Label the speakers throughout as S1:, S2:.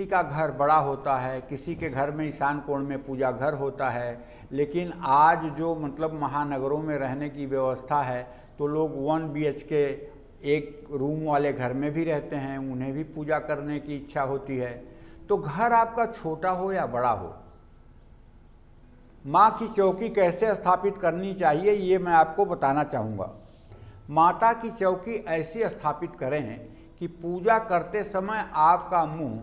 S1: किसी का घर बड़ा होता है, किसी के घर में ईशान कोण में पूजा घर होता है, लेकिन आज जो मतलब महानगरों में रहने की व्यवस्था है तो लोग 1 BHK एक रूम वाले घर में भी रहते हैं, उन्हें भी पूजा करने की इच्छा होती है। तो घर आपका छोटा हो या बड़ा हो, माँ की चौकी कैसे स्थापित करनी चाहिए ये मैं आपको बताना चाहूँगा। माता की चौकी ऐसी स्थापित करें कि पूजा करते समय आपका मुंह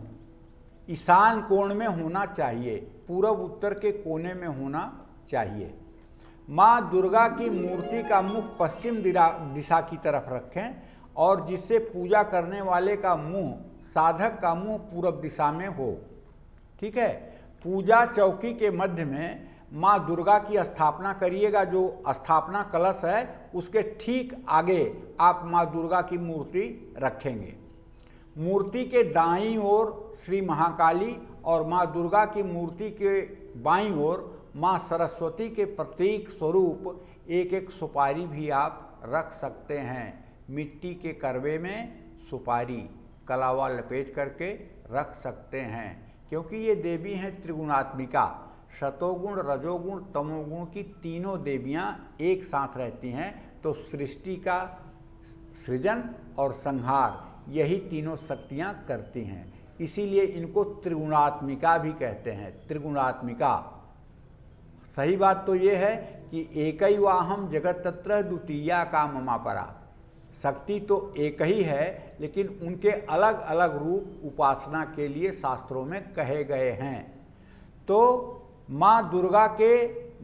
S1: ईशान कोण में होना चाहिए, पूरब उत्तर के कोने में होना चाहिए। माँ दुर्गा की मूर्ति का मुख पश्चिम दिशा की तरफ रखें और जिससे पूजा करने वाले का मुंह, साधक का मुंह पूरब दिशा में हो। ठीक है। पूजा चौकी के मध्य में माँ दुर्गा की स्थापना करिएगा। जो स्थापना कलश है उसके ठीक आगे आप माँ दुर्गा की मूर्ति रखेंगे। मूर्ति के दाईं ओर श्री महाकाली और माँ दुर्गा की मूर्ति के बाईं ओर माँ सरस्वती के प्रतीक स्वरूप एक एक सुपारी भी आप रख सकते हैं। मिट्टी के करवे में सुपारी कलावा लपेट करके रख सकते हैं, क्योंकि ये देवी हैं त्रिगुणात्मिका। सतोगुण, रजोगुण, तमोगुण की तीनों देवियां एक साथ रहती हैं। तो सृष्टि का सृजन और संहार यही तीनों शक्तियां करती हैं, इसीलिए इनको त्रिगुणात्मिका भी कहते हैं। त्रिगुणात्मिका। सही बात तो ये है कि एकैवाहम जगत तत्र द्वितीया का ममा परा। शक्ति तो एक ही है, लेकिन उनके अलग अलग रूप उपासना के लिए शास्त्रों में कहे गए हैं। तो माँ दुर्गा के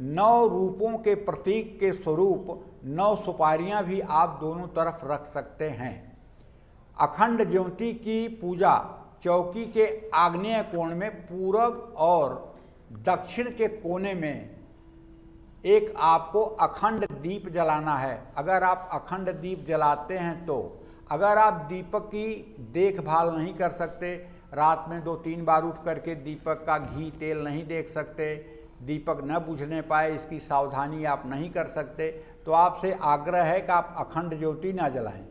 S1: 9 रूपों के प्रतीक के स्वरूप 9 सुपारियां भी आप दोनों तरफ रख सकते हैं। अखंड ज्योति की पूजा चौकी के आग्नेय कोण में पूरब और दक्षिण के कोने में एक आपको अखंड दीप जलाना है। अगर आप अखंड दीप जलाते हैं तो, अगर आप दीपक की देखभाल नहीं कर सकते, रात में 2-3 बार उठ करके दीपक का घी तेल नहीं देख सकते, दीपक न बुझने पाए इसकी सावधानी आप नहीं कर सकते, तो आपसे आग्रह है कि आप अखंड ज्योति ना जलाएं,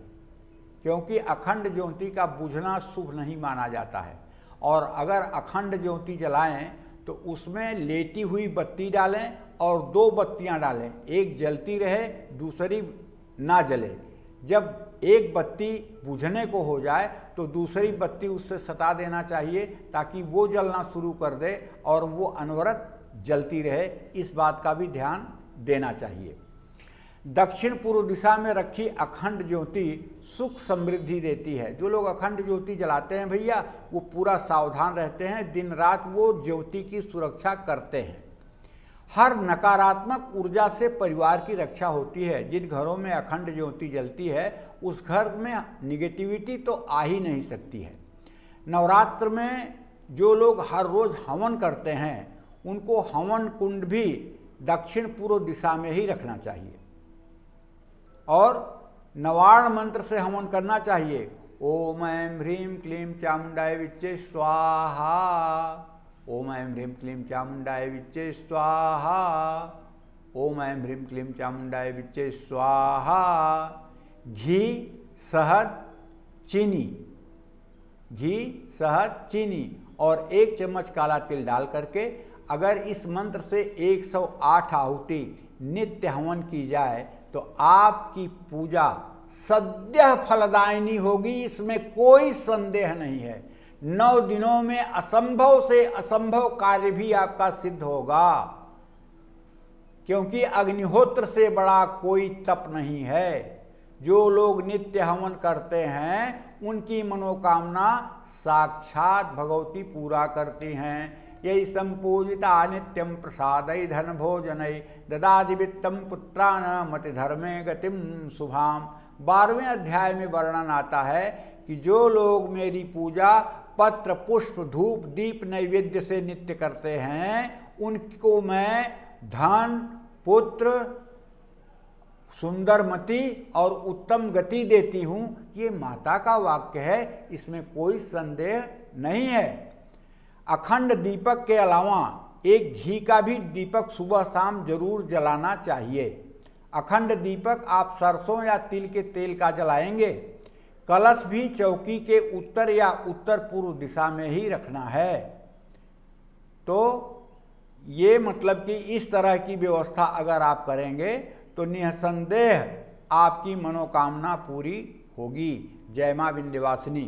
S1: क्योंकि अखंड ज्योति का बुझना शुभ नहीं माना जाता है। और अगर अखंड ज्योति जलाएं तो उसमें लेटी हुई बत्ती डालें और 2 बत्तियां डालें, एक जलती रहे दूसरी ना जले। जब एक बत्ती बुझने को हो जाए तो दूसरी बत्ती उससे सटा देना चाहिए, ताकि वो जलना शुरू कर दे और वो अनवरत जलती रहे। इस बात का भी ध्यान देना चाहिए। दक्षिण पूर्व दिशा में रखी अखंड ज्योति सुख समृद्धि देती है। जो लोग अखंड ज्योति जलाते हैं भैया, वो पूरा सावधान रहते हैं, दिन रात वो ज्योति की सुरक्षा करते हैं। हर नकारात्मक ऊर्जा से परिवार की रक्षा होती है। जिन घरों में अखंड ज्योति जलती है उस घर में निगेटिविटी तो आ ही नहीं सकती है। नवरात्र में जो लोग हर रोज हवन करते हैं उनको हवन कुंड भी दक्षिण पूर्व दिशा में ही रखना चाहिए और नवार्ण मंत्र से हवन करना चाहिए। ओम ऐं ह्रीं क्लीं चामुंडाय विच्चे स्वाहा, ओम ऐं ह्रीं क्लीं चामुंडाय विच्चे स्वाहा, ओम ऐं ह्रीं क्लीं चामुंडाय विच्चे स्वाहा। घी, शहद, चीनी, घी, शहद, चीनी और 1 चम्मच काला तिल डाल करके अगर इस मंत्र से 108 आहुति नित्य हवन की जाए तो आपकी पूजा सद्यः फलदायिनी होगी, इसमें कोई संदेह नहीं है। 9 दिनों में असंभव से असंभव कार्य भी आपका सिद्ध होगा, क्योंकि अग्निहोत्र से बड़ा कोई तप नहीं है। जो लोग नित्य हवन करते हैं उनकी मनोकामना साक्षात भगवती पूरा करती हैं। यही संपूजिता नित्यम प्रसादय धन भोजनय ददादि वित्तम पुत्रान मति धर्मे गतिम शुभाम। 12वें अध्याय में वर्णन आता है कि जो लोग मेरी पूजा पत्र, पुष्प, धूप, दीप, नैवेद्य से नित्य करते हैं उनको मैं धन, पुत्र, सुंदर मति और उत्तम गति देती हूं। ये माता का वाक्य है, इसमें कोई संदेह नहीं है। अखंड दीपक के अलावा एक घी का भी दीपक सुबह शाम जरूर जलाना चाहिए। अखंड दीपक आप सरसों या तिल के तेल का जलाएंगे, कलश भी चौकी के उत्तर या उत्तर पूर्व दिशा में ही रखना है। तो ये मतलब कि इस तरह की व्यवस्था अगर आप करेंगे तो निसंदेह आपकी मनोकामना पूरी होगी। जय मां विंध्यवासिनी।